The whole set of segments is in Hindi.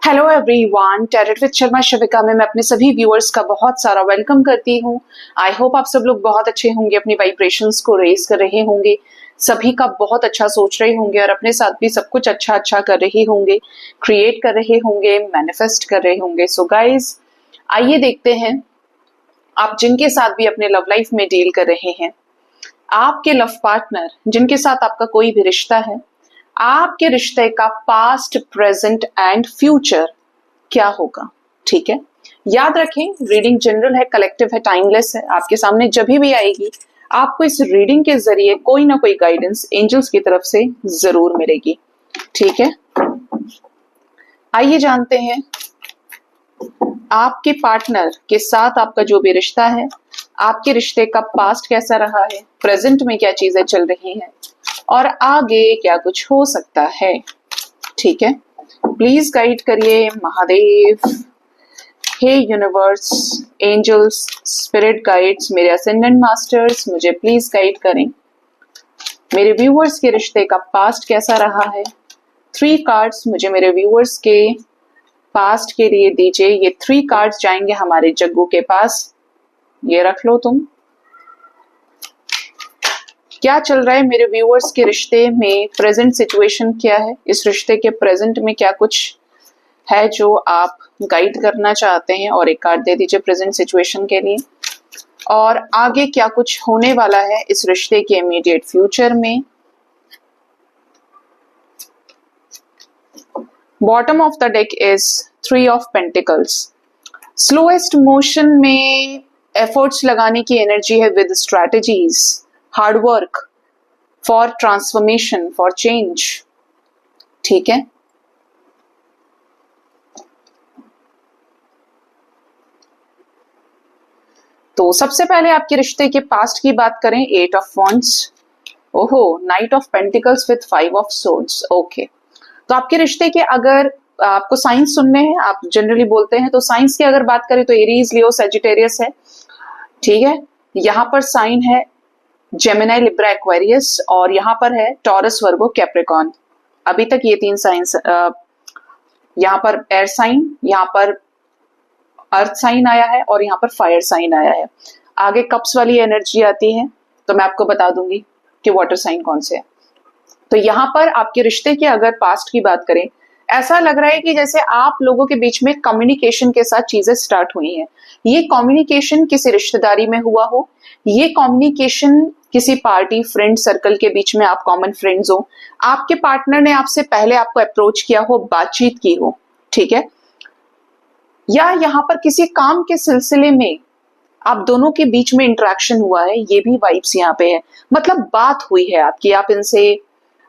Hello everyone, tarot with Sharma Shavika में मैं अपने सभी व्यूअर्स का बहुत सारा वेलकम करती हूँ। आई होप आप सब लोग बहुत अच्छे होंगे, अपनी वाइब्रेशंस को रेज कर रहे होंगे, सभी का बहुत अच्छा सोच रहे होंगे और अपने साथ भी सब कुछ अच्छा अच्छा कर रहे होंगे, क्रिएट कर रहे होंगे, मैनिफेस्ट कर रहे होंगे। सो गाइज, आइए देखते हैं आप जिनके साथ भी अपने लव लाइफ में डील कर रहे हैं, आपके लव पार्टनर जिनके साथ आपका कोई भी रिश्ता है, आपके रिश्ते का पास्ट, प्रेजेंट एंड फ्यूचर क्या होगा। ठीक है, याद रखें रीडिंग जनरल है, कलेक्टिव है, टाइमलेस है। आपके सामने जब भी आएगी आपको इस रीडिंग के जरिए कोई ना कोई गाइडेंस एंजल्स की तरफ से जरूर मिलेगी। ठीक है, आइए जानते हैं आपके पार्टनर के साथ आपका जो भी रिश्ता है, आपके रिश्ते का पास्ट कैसा रहा है, प्रेजेंट में क्या चीजें चल रही हैं और आगे क्या कुछ हो सकता है। ठीक है, प्लीज गाइड करिए महादेव, हे यूनिवर्स, एंजल्स, स्पिरिट गाइड्स, मेरे असेंडेंट मास्टर्स, मुझे प्लीज गाइड करें। मेरे व्यूअर्स के रिश्ते का पास्ट कैसा रहा है। 3 कार्ड्स मुझे मेरे व्यूअर्स के पास्ट के लिए दीजिए। ये 3 कार्ड्स जाएंगे हमारे जग्गू के पास। ये रख लो तुम। क्या चल रहा है मेरे व्यूअर्स के रिश्ते में, प्रेजेंट सिचुएशन क्या है, इस रिश्ते के प्रेजेंट में क्या कुछ है जो आप गाइड करना चाहते हैं। और एक कार्ड दे दीजिए प्रेजेंट सिचुएशन के लिए। और आगे क्या कुछ होने वाला है इस रिश्ते के इमीडिएट फ्यूचर में। Bottom of the deck is 3 of pentacles. Slowest motion में एफर्ट्स लगाने की एनर्जी है with strategies, hard work for transformation, for change. ठीक है, तो सबसे पहले आपके रिश्ते के पास्ट की बात करें। 8 ऑफ वॉन्ड्स, ओहो, night of pentacles with 5 of swords. Okay, तो आपके रिश्ते के अगर आपको साइंस सुनने हैं, आप जनरली बोलते हैं, तो साइंस की अगर बात करें तो एरीज, लियो, सजिटेरियस है। ठीक है, यहाँ पर साइन है जेमिनी, लिब्रा, एक्वेरियस और यहाँ पर है टॉरस, वर्गो, कैप्रिकॉर्न। अभी तक ये 3 साइंस, यहाँ पर एयर साइन, यहाँ पर अर्थ साइन आया है और यहाँ पर फायर साइन आया है। आगे कप्स वाली एनर्जी आती है तो मैं आपको बता दूंगी कि वाटर साइन कौन से है। तो यहाँ पर आपके रिश्ते के अगर पास्ट की बात करें, ऐसा लग रहा है कि जैसे आप लोगों के बीच में कम्युनिकेशन के साथ चीजें स्टार्ट हुई हैं। ये कम्युनिकेशन किसी रिश्तेदारी में हुआ हो, ये कम्युनिकेशन किसी पार्टी, फ्रेंड सर्कल के बीच में, आप कॉमन फ्रेंड्स हो, आपके पार्टनर ने आपसे पहले आपको अप्रोच किया हो, बातचीत की हो। ठीक है, या यहाँ पर किसी काम के सिलसिले में आप दोनों के बीच में इंटरेक्शन हुआ है, ये भी वाइब्स यहाँ पे है। मतलब बात हुई है आपकी, आप इनसे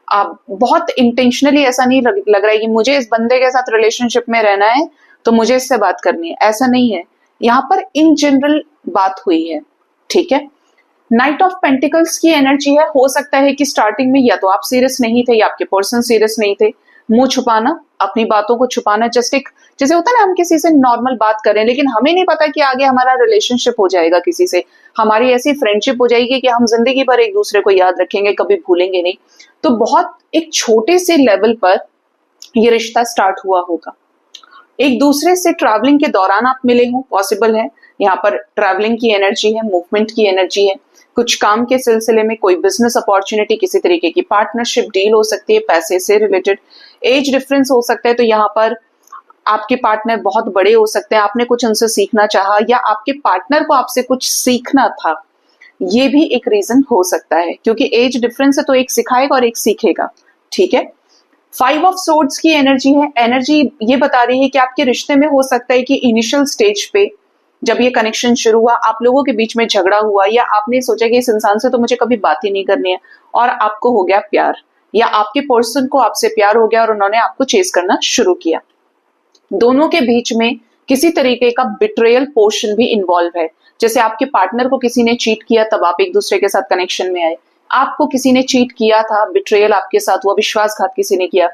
आप बहुत इंटेंशनली, ऐसा नहीं लग रहा है कि मुझे इस बंदे के साथ रिलेशनशिप में रहना है तो मुझे इससे बात करनी है, ऐसा नहीं है। यहाँ पर इन जनरल बात हुई है। ठीक है, नाइट ऑफ पेंटिकल्स की एनर्जी है। हो सकता है कि स्टार्टिंग में या तो आप सीरियस नहीं थे या आपके पर्सन सीरियस नहीं थे। मुंह छुपाना, अपनी बातों को छुपाना, जस्ट एक जैसे होता है ना, हम किसी से नॉर्मल बात करें लेकिन हमें नहीं पता कि आगे हमारा रिलेशनशिप हो जाएगा, किसी से हमारी ऐसी फ्रेंडशिप हो जाएगी कि हम जिंदगी भर एक दूसरे को याद रखेंगे, कभी भूलेंगे नहीं। तो बहुत एक छोटे से लेवल पर ये रिश्ता स्टार्ट हुआ होगा। एक दूसरे से ट्रैवलिंग के दौरान आप मिले हो, पॉसिबल है। यहाँ पर ट्रैवलिंग की एनर्जी है, मूवमेंट की एनर्जी है, कुछ काम के सिलसिले में, कोई बिजनेस अपॉर्चुनिटी, किसी तरीके की पार्टनरशिप डील हो सकती है, पैसे से रिलेटेड। एज डिफरेंस हो सकता है, तो यहाँ पर आपके पार्टनर बहुत बड़े हो सकते हैं, आपने कुछ उनसे सीखना चाहा या आपके पार्टनर को आपसे कुछ सीखना था, ये भी एक रीजन हो सकता है। क्योंकि एज डिफरेंस है तो एक सिखाएगा और एक सीखेगा। ठीक है, 5 ऑफ सोर्ड्स की एनर्जी है। एनर्जी ये बता रही है कि आपके रिश्ते में हो सकता है कि इनिशियल स्टेज पे जब ये कनेक्शन शुरू हुआ, आप लोगों के बीच में झगड़ा हुआ या आपने सोचा कि इस इंसान से तो मुझे कभी बात ही नहीं करनी है, और आपको हो गया प्यार, या आपके पर्सन को आपसे प्यार हो गया और उन्होंने आपको चेस करना शुरू किया। दोनों के बीच में किसी तरीके का बिट्रेयल पोर्शन भी इन्वॉल्व है। जैसे आपके पार्टनर को किसी ने चीट किया तब आप एक दूसरे के साथ कनेक्शन में आए, आपको किसी ने चीट किया था, बिट्रेयल आपके साथ हुआ, विश्वासघात किसी ने किया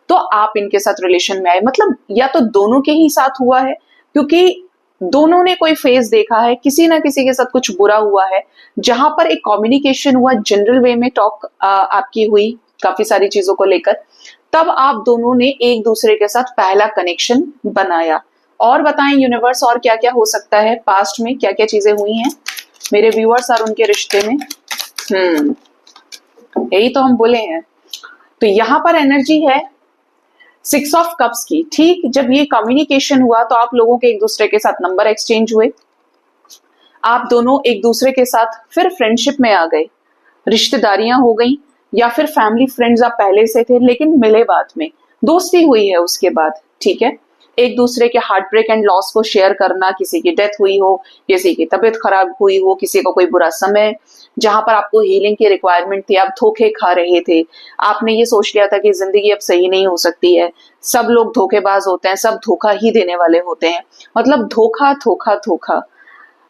तो आप इनके साथ रिलेशन में आए। मतलब या तो दोनों के ही साथ हुआ है, क्योंकि दोनों ने कोई फेज देखा है, किसी ना किसी के साथ कुछ बुरा हुआ है, जहां पर एक कम्युनिकेशन हुआ, जनरल वे में टॉक आपकी हुई काफी सारी चीजों को लेकर, तब आप दोनों ने एक दूसरे के साथ पहला कनेक्शन बनाया। और बताएं यूनिवर्स, और क्या क्या हो सकता है, पास्ट में क्या क्या चीजें हुई हैं मेरे व्यूअर्स और उनके रिश्ते में। यही तो हम बोले हैं। तो यहां पर एनर्जी है 6 ऑफ कप्स की। ठीक, जब ये कम्युनिकेशन हुआ तो आप लोगों के एक दूसरे के साथ नंबर एक्सचेंज हुए, आप दोनों एक दूसरे के साथ फिर फ्रेंडशिप में आ गए, रिश्तेदारियां हो गई, या फिर फैमिली फ्रेंड्स आप पहले से थे लेकिन मिले बाद में, दोस्ती हुई है उसके बाद। ठीक है, एक दूसरे के हार्ट ब्रेक एंड लॉस को शेयर करना, किसी की डेथ हुई हो, किसी की तबीयत खराब हुई हो, किसी को कोई बुरा समय जहां पर आपको हीलिंग की रिक्वायरमेंट थी, आप धोखे खा रहे थे, आपने ये सोच लिया था कि जिंदगी अब सही नहीं हो सकती है, सब लोग धोखेबाज होते हैं, सब धोखा ही देने वाले होते हैं, मतलब धोखा धोखा धोखा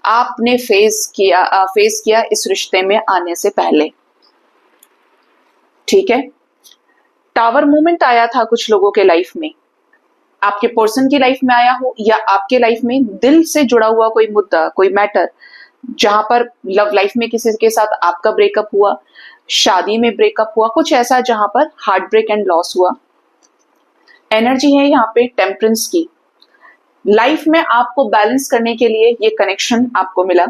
आपने फेस किया इस रिश्ते में आने से पहले। ठीक है, टावर मूवमेंट आया था कुछ लोगों के लाइफ में, आपके पर्सन की लाइफ में आया हो, या आपके लाइफ में दिल से जुड़ा हुआ कोई मुद्दा, कोई मैटर, जहां पर लव लाइफ में किसी के साथ आपका ब्रेकअप हुआ, शादी में ब्रेकअप हुआ, कुछ ऐसा जहां पर हार्ट ब्रेक एंड लॉस हुआ। एनर्जी है यहाँ पे टेम्परेंस की। लाइफ में आपको बैलेंस करने के लिए ये कनेक्शन आपको मिला।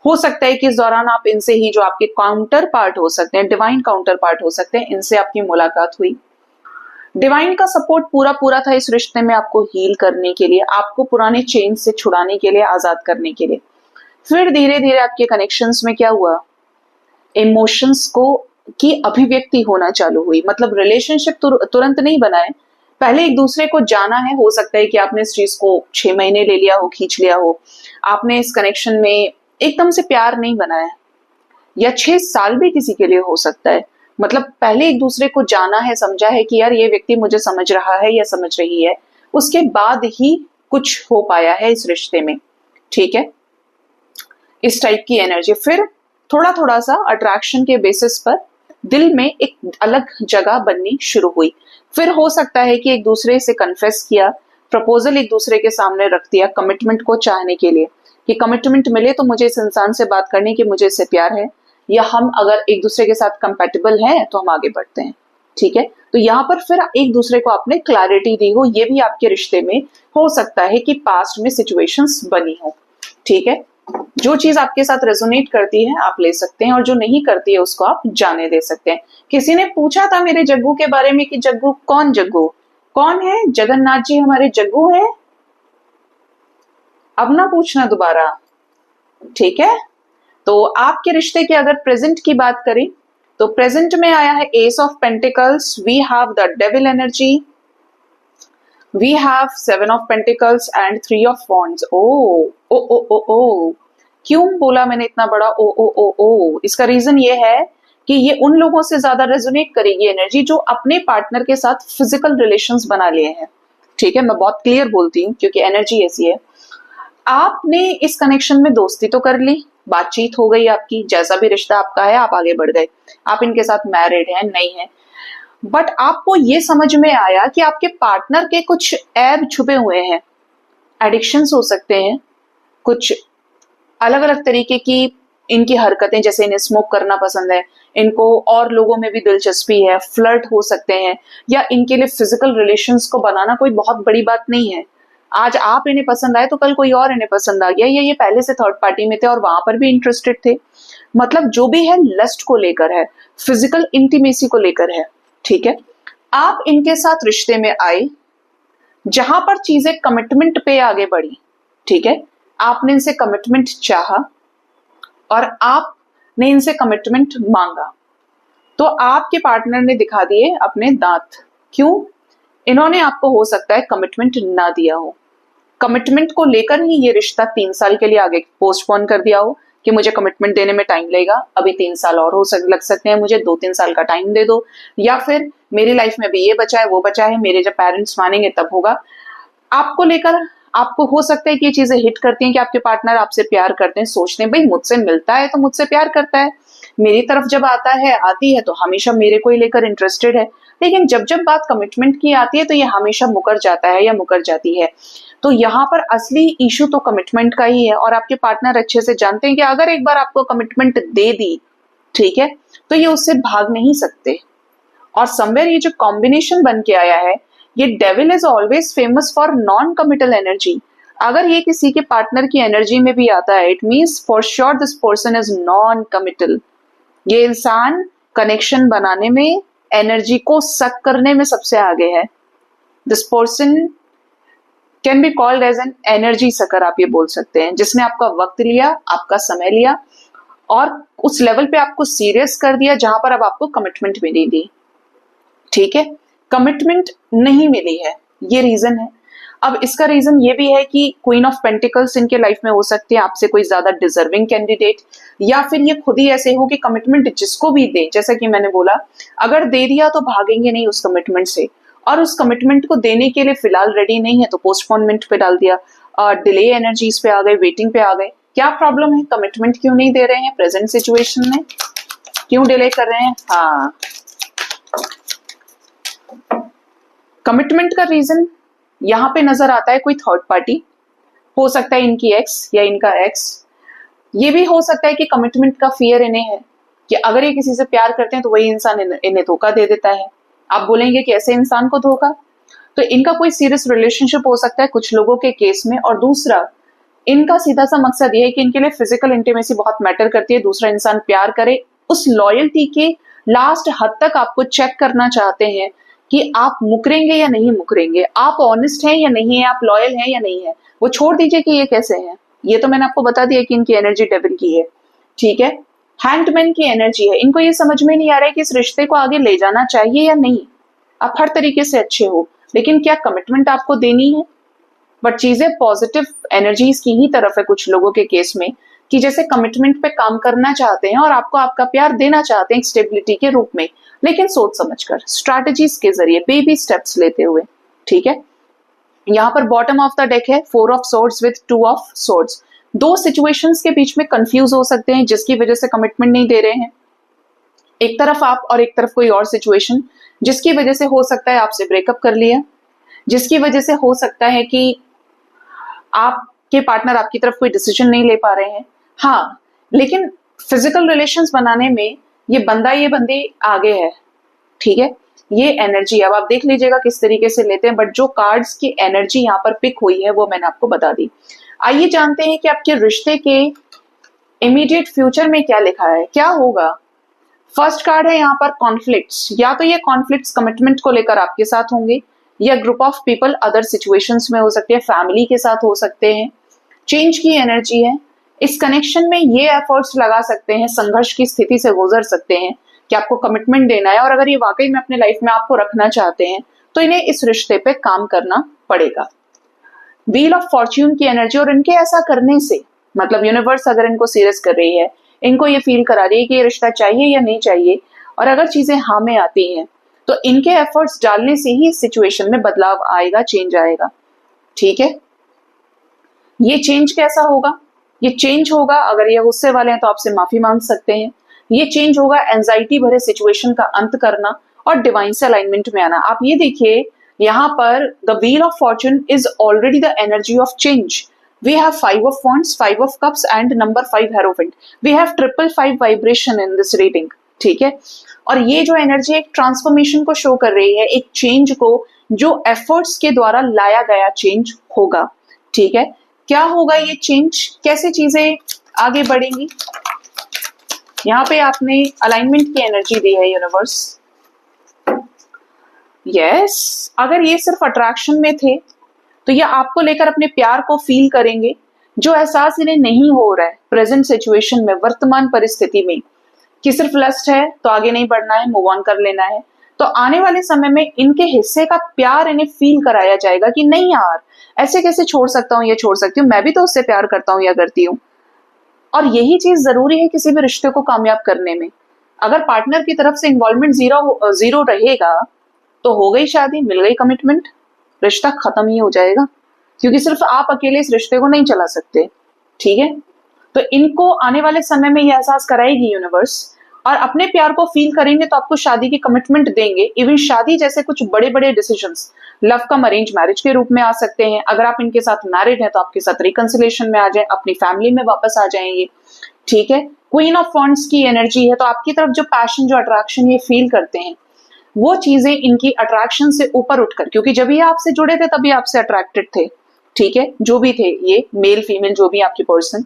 हो सकता है कि इस दौरान आप इनसे ही, जो आपके काउंटर पार्ट हो सकते हैं, डिवाइन काउंटर पार्ट हो सकते हैं, इनसे आपकी मुलाकात हुई। डिवाइन का सपोर्ट पूरा था इस रिश्ते में, आपको हील करने के लिए, आपको पुराने चेन से छुड़ाने के लिए, आजाद करने के लिए। फिर धीरे धीरे आपके कनेक्शंस में क्या हुआ, इमोशंस को की अभिव्यक्ति होना चालू हुई। मतलब रिलेशनशिप तुरंत नहीं बनाए, पहले एक दूसरे को जाना है। हो सकता है कि आपने इस चीज को 6 महीने ले लिया हो, खींच लिया हो, आपने इस कनेक्शन में एकदम से प्यार नहीं बनाया, या 6 साल भी किसी के लिए हो सकता है। मतलब पहले एक दूसरे को जाना है, समझा है कि यार ये व्यक्ति मुझे समझ रहा है या समझ रही है, उसके बाद ही कुछ हो पाया है इस रिश्ते में। ठीक है, इस टाइप की एनर्जी। फिर थोड़ा थोड़ा सा अट्रैक्शन के बेसिस पर दिल में एक अलग जगह बननी शुरू हुई। फिर हो सकता है कि एक दूसरे से कन्फेस किया, प्रपोजल एक दूसरे के सामने रख दिया, कमिटमेंट को चाहने के लिए, कि कमिटमेंट मिले तो मुझे इस इंसान से बात करनी कि मुझे इससे प्यार है, या हम अगर एक दूसरे के साथ कंपैटिबल हैं तो हम आगे बढ़ते हैं। ठीक है, तो यहाँ पर फिर एक दूसरे को आपने क्लैरिटी दी हो। ये भी आपके रिश्ते में हो सकता है कि पास्ट में सिचुएशंस बनी हो। ठीक है, जो चीज आपके साथ रेजोनेट करती है आप ले सकते हैं, और जो नहीं करती है उसको आप जाने दे सकते हैं। किसी ने पूछा था मेरे जग्गू के बारे में कि जग्गू कौन है, जगन्नाथ जी हमारे जग्गू है, अब ना पूछना दोबारा। ठीक है, तो आपके रिश्ते के अगर प्रेजेंट की बात करें तो प्रेजेंट में आया है ace of pentacles, we have the devil energy, we have 7 of pentacles and 3 of wands. ओ क्यों बोला मैंने इतना बड़ा ओ? इसका रीजन ये है कि ये उन लोगों से ज्यादा रेजोनेट करेगी एनर्जी जो अपने पार्टनर के साथ फिजिकल रिलेशंस बना लिए हैं। ठीक है, मैं बहुत क्लियर बोलती हूँ क्योंकि एनर्जी ऐसी है। आपने इस कनेक्शन में दोस्ती तो कर ली, बातचीत हो गई आपकी, जैसा भी रिश्ता आपका है आप आगे बढ़ गए, आप इनके साथ मैरिड हैं नहीं है, बट आपको ये समझ में आया कि आपके पार्टनर के कुछ ऐब छुपे हुए हैं, एडिक्शंस हो सकते हैं, कुछ अलग अलग तरीके की इनकी हरकतें, जैसे इन्हें स्मोक करना पसंद है, इनको और लोगों में भी दिलचस्पी है, फ्लर्ट हो सकते हैं, या इनके लिए फिजिकल रिलेशंस को बनाना कोई बहुत बड़ी बात नहीं है। आज आप इन्हें पसंद आए तो कल कोई और इन्हें पसंद आ गया, या ये पहले से थर्ड पार्टी में थे और वहां पर भी इंटरेस्टेड थे। मतलब जो भी है लस्ट को लेकर है, फिजिकल इंटीमेसी को लेकर है। ठीक है, आप इनके साथ रिश्ते में आए जहां पर चीजें कमिटमेंट पे आगे बढ़ी। ठीक है, आपने इनसे कमिटमेंट चाहा और आपने इनसे कमिटमेंट मांगा, तो आपके पार्टनर ने दिखा दिए अपने दांत। क्यों? इन्होंने आपको हो सकता है कमिटमेंट ना दिया हो, कमिटमेंट को लेकर ही ये रिश्ता 3 साल के लिए आगे पोस्टपोन कर दिया हो कि मुझे कमिटमेंट देने में टाइम लगेगा, अभी 3 साल और लग सकते हैं, मुझे 2-3 साल का टाइम दे दो, या फिर मेरी लाइफ में भी ये बचा है वो बचा है, मेरे जब पेरेंट्स मानेंगे तब होगा। आपको लेकर आपको हो सकता है कि ये चीजें हिट करती हैं कि आपके पार्टनर आपसे प्यार करते हैं, सोचते हैं भाई मुझसे मिलता है तो मुझसे प्यार करता है, मेरी तरफ जब आती है तो हमेशा मेरे को ही लेकर इंटरेस्टेड है, लेकिन जब जब बात कमिटमेंट की आती है तो ये हमेशा मुकर जाता है या मुकर जाती है। तो यहाँ पर असली इशू तो कमिटमेंट का ही है, और आपके पार्टनर अच्छे से जानते हैं कि अगर एक बार आपको कमिटमेंट दे दी, ठीक है, तो ये उससे भाग नहीं सकते, और समवेयर ये जो कॉम्बिनेशन बन के आया है, ये devil is always famous for non committal energy. अगर ये किसी के पार्टनर की एनर्जी में भी आता है, it means for sure this person is non committal. ये इंसान कनेक्शन बनाने में, एनर्जी को सक करने में सबसे आगे है। This person can be called as an energy sucker, आप ये बोल सकते हैं, जिसने आपका वक्त लिया, आपका समय लिया और उस लेवल पे आपको सीरियस कर दिया जहां पर अब आपको कमिटमेंट मिली थी। ठीक है, कमिटमेंट नहीं मिली है, ये रीजन है। अब इसका रीजन ये भी है कि क्वीन ऑफ पेंटिकल्स इनके लाइफ में हो सकते हैं आपसे कोई ज्यादा डिजर्विंग कैंडिडेट, या फिर ये खुद ही ऐसे हो कि कमिटमेंट जिसको भी दे, जैसा कि मैंने बोला, अगर दे दिया तो भागेंगे नहीं उस कमिटमेंट से, और उस कमिटमेंट को देने के लिए फिलहाल रेडी नहीं है तो पोस्टपोनमेंट पे डाल दिया, डिले एनर्जीज पे आ गए, वेटिंग पे आ गए। क्या प्रॉब्लम है, कमिटमेंट क्यों नहीं दे रहे हैं प्रेजेंट सिचुएशन में, क्यों डिले कर रहे हैं? हाँ, कमिटमेंट का रीजन यहां पे नजर आता है कोई थर्ड पार्टी, हो सकता है इनकी एक्स या इनका एक्स। ये भी हो सकता है कि कमिटमेंट का फियर इन्हें है कि अगर ये किसी से प्यार करते हैं तो वही इंसान इन्हें धोखा दे देता है। आप बोलेंगे कि ऐसे इंसान को धोखा, तो इनका कोई सीरियस रिलेशनशिप हो सकता है कुछ लोगों के केस में। और दूसरा, इनका सीधा सा मकसद ये है कि इनके लिए फिजिकल इंटीमेसी बहुत मैटर करती है, दूसरा इंसान प्यार करे, उस लॉयल्टी के लास्ट हद तक आपको चेक करना चाहते हैं कि आप मुकरेंगे या नहीं मुकरेंगे, आप ऑनेस्ट हैं या नहीं है, आप लॉयल हैं या नहीं है। वो छोड़ दीजिए कि ये कैसे हैं, ये तो मैंने आपको बता दिया कि इनकी एनर्जी डेविल की है। ठीक है, हैंडमैन की एनर्जी है। इनको ये समझ में नहीं आ रहा है कि इस रिश्ते को आगे ले जाना चाहिए या नहीं। आप हर तरीके से अच्छे हो, लेकिन क्या कमिटमेंट आपको देनी है? बट चीजें पॉजिटिव एनर्जीज की ही तरफ है कुछ लोगों के केस में, कि जैसे कमिटमेंट पे काम करना चाहते हैं और आपको आपका प्यार देना चाहते हैं स्टेबिलिटी के रूप में, लेकिन सोच समझकर, स्ट्रैटेजीज के जरिए, बेबी स्टेप्स लेते हुए। ठीक है, यहाँ पर बॉटम ऑफ द डेक है 4 of swords with 2 of swords. दो सिचुएशंस के बीच में कंफ्यूज हो सकते हैं जिसकी वजह से कमिटमेंट नहीं दे रहे हैं। एक तरफ आप और एक तरफ कोई और सिचुएशन, जिसकी वजह से हो सकता है आपसे ब्रेकअप कर लिया, जिसकी वजह से हो सकता है कि आपके पार्टनर आपकी तरफ कोई डिसीजन नहीं ले पा रहे हैं। हाँ, लेकिन फिजिकल रिलेशंस बनाने में ये बंदा ये बंदी आगे है। ठीक है, ये एनर्जी अब आप देख लीजिएगा किस तरीके से लेते हैं, बट जो कार्ड्स की एनर्जी यहाँ पर पिक हुई है वो मैंने आपको बता दी। आइए जानते हैं कि आपके रिश्ते के इमीडिएट फ्यूचर में क्या लिखा है, क्या होगा। फर्स्ट कार्ड है यहाँ पर कॉन्फ्लिक्ट्स। या तो ये कॉन्फ्लिक्ट्स कमिटमेंट को लेकर आपके साथ होंगे, या group of people other situations में हो सकते हैं, फैमिली के साथ हो सकते हैं। चेंज की एनर्जी है। इस कनेक्शन में ये एफर्ट्स लगा सकते हैं, संघर्ष की स्थिति से गुजर सकते हैं कि आपको कमिटमेंट देना है, और अगर ये वाकई में अपने लाइफ में आपको रखना चाहते हैं तो इन्हें इस रिश्ते पे काम करना पड़ेगा। व्हील ऑफ फॉर्च्यून की एनर्जी, और इनके ऐसा करने से मतलब यूनिवर्स अगर इनको सीरियस कर रही है, इनको ये फील करा रही है कि ये रिश्ता चाहिए या नहीं चाहिए, और अगर चीजें हाँ में आती हैं तो इनके एफर्ट्स डालने से ही इस सिचुएशन में बदलाव आएगा, चेंज आएगा। ठीक है, ये चेंज कैसा होगा? ये चेंज होगा, अगर ये गुस्से वाले हैं तो आपसे माफी मांग सकते हैं। ये चेंज होगा एंजाइटी भरे सिचुएशन का अंत करना और डिवाइन से अलाइनमेंट में आना। आप ये देखिए, यहाँ पर the wheel of fortune is already the energy of change. We have 5 of wands, 5 of cups and number 5 hierophant. We have 555 vibration in this reading. ठीक है, और ये जो एनर्जी एक ट्रांसफॉर्मेशन को शो कर रही है, एक चेंज को, जो एफर्ट्स के द्वारा लाया गया चेंज होगा। ठीक है, क्या होगा ये चेंज, कैसे चीजें आगे बढ़ेंगी? यहाँ पे आपने अलाइनमेंट की एनर्जी दी है यूनिवर्स। यस, अगर ये सिर्फ अट्रैक्शन में थे तो ये आपको लेकर अपने प्यार को फील करेंगे, जो एहसास इन्हें नहीं हो रहा है प्रेजेंट सिचुएशन में, वर्तमान परिस्थिति में, कि सिर्फ लस्ट है तो आगे नहीं बढ़ना है, मूव ऑन कर लेना है। तो आने वाले समय में इनके हिस्से का प्यार इन्हें फील कराया जाएगा कि नहीं यार, ऐसे कैसे छोड़ सकता हूँ, ये छोड़ सकती हूँ, मैं भी तो उससे प्यार करता हूँ या करती हूँ। और यही चीज जरूरी है किसी भी रिश्ते को कामयाब करने में। अगर पार्टनर की तरफ से इन्वॉल्वमेंट जीरो रहेगा तो हो गई शादी, मिल गई कमिटमेंट, रिश्ता खत्म ही हो जाएगा, क्योंकि सिर्फ आप अकेले इस रिश्ते को नहीं चला सकते। ठीक है, तो इनको आने वाले समय में यह एहसास कराएगी यूनिवर्स, और अपने प्यार को फील करेंगे तो आपको शादी की कमिटमेंट देंगे। इवन शादी जैसे कुछ बड़े बड़े डिसीजंस लव कम अरेंज मैरिज के रूप में आ सकते हैं। अगर आप इनके साथ मैरिड हैं तो आपके साथ रिकंसिलेशन में आ जाए, अपनी फैमिली में वापस आ जाएंगे। ठीक है, क्वीन ऑफ वॉन्ड्स की एनर्जी है, तो आपकी तरफ जो पैशन, जो अट्रैक्शन ये फील करते हैं, वो चीजें इनकी अट्रैक्शन से ऊपर उठकर, क्योंकि जब ये आपसे जुड़े थे तभी आपसे अट्रैक्टेड थे, ठीक है, जो भी थे ये मेल फीमेल जो भी आपके पर्सन,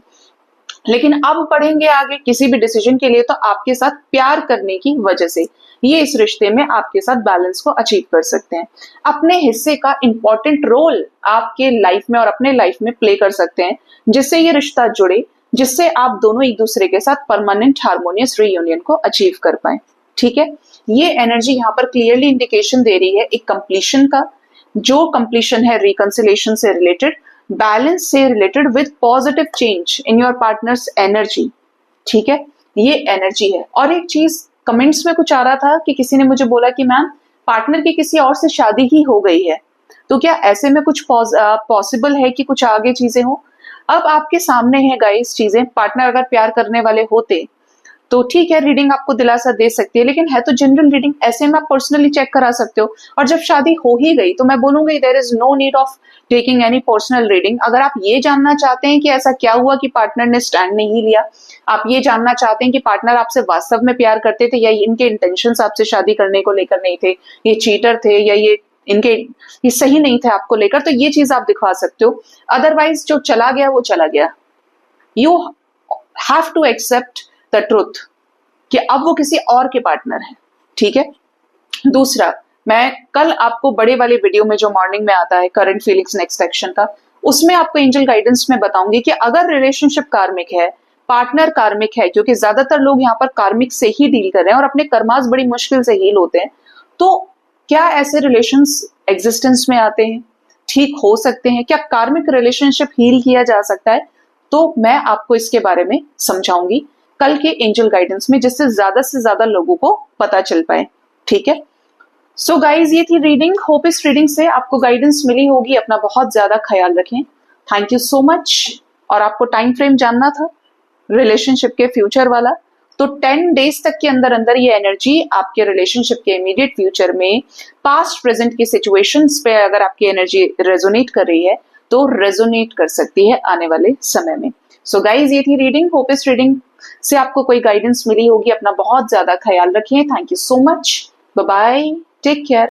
लेकिन अब बढ़ेंगे आगे किसी भी डिसीजन के लिए तो आपके साथ प्यार करने की वजह से ये इस रिश्ते में आपके साथ बैलेंस को अचीव कर सकते हैं, अपने हिस्से का इंपॉर्टेंट रोल आपके लाइफ में और अपने लाइफ में प्ले कर सकते हैं, जिससे ये रिश्ता जुड़े, जिससे आप दोनों एक दूसरे के साथ परमानेंट हार्मोनियस रीयूनियन को अचीव कर पाए। ठीक है, ये एनर्जी यहाँ पर क्लियरली इंडिकेशन दे रही है एक कंप्लीशन का, जो कंप्लीशन है रिकंसिलेशन से रिलेटेड, बैलेंस से related with positive change in your partners energy. ठीक है, ये एनर्जी है। और एक चीज कमेंट्स में कुछ आ रहा था कि किसी ने मुझे बोला कि मैम पार्टनर की किसी और से शादी ही हो गई है, तो क्या ऐसे में कुछ पॉसिबल है कि कुछ आगे चीजें हो? अब आपके सामने है गाइस चीजें, पार्टनर अगर प्यार करने वाले होते तो ठीक है, रीडिंग आपको दिलासा दे सकती है, लेकिन है तो जनरल रीडिंग, ऐसे में आप पर्सनली चेक करा सकते हो। और जब शादी हो ही गई तो मैं बोलूंगी there is no need of taking any personal reading. अगर आप ये जानना चाहते हैं कि ऐसा क्या हुआ कि पार्टनर ने स्टैंड नहीं लिया, आप ये जानना चाहते हैं कि पार्टनर आपसे वास्तव में प्यार करते थे या इनके इंटेंशंस आपसे शादी करने को लेकर नहीं थे, ये चीटर थे या ये सही नहीं थे आपको लेकर, तो ये चीज आप दिखा सकते हो। अदरवाइज जो चला गया वो चला गया। You have to accept the truth कि अब वो किसी और के पार्टनर है। ठीक है, दूसरा, मैं कल आपको बड़े वाले वीडियो में जो मॉर्निंग में आता है करंट फीलिंग्स नेक्स्ट एक्शन का, उसमें आपको एंजल गाइडेंस में बताऊंगी कि अगर रिलेशनशिप कार्मिक है, पार्टनर कार्मिक है, क्योंकि ज्यादातर लोग यहाँ पर कार्मिक से ही डील कर रहे हैं और अपने कर्मास बड़ी मुश्किल से हील होते हैं, तो क्या ऐसे रिलेशंस एग्जिस्टेंस में आते हैं, ठीक हो सकते हैं, क्या कार्मिक रिलेशनशिप हील किया जा सकता है? तो मैं आपको इसके बारे में समझाऊंगी कल के एंजल गाइडेंस में, जिससे से ज्यादा लोगों को पता चल पाए। ठीक है, सो गाइज ये थी रीडिंग। होप इस रीडिंग से आपको गाइडेंस मिली होगी। अपना बहुत ज्यादा ख्याल रखें। Thank you so much. और आपको टाइम फ्रेम जानना था रिलेशनशिप के फ्यूचर वाला, तो 10 डेज तक के अंदर अंदर ये एनर्जी आपके रिलेशनशिप के इमीडिएट फ्यूचर में पास्ट प्रेजेंट की सिचुएशंस पे अगर आपकी एनर्जी रेजोनेट कर रही है तो रेजोनेट कर सकती है आने वाले समय में। सो गाइज ये थी रीडिंग। होप इस रीडिंग से आपको कोई गाइडेंस मिली होगी। अपना बहुत ज्यादा ख्याल रखिए। Thank you so much. Bye bye, take care.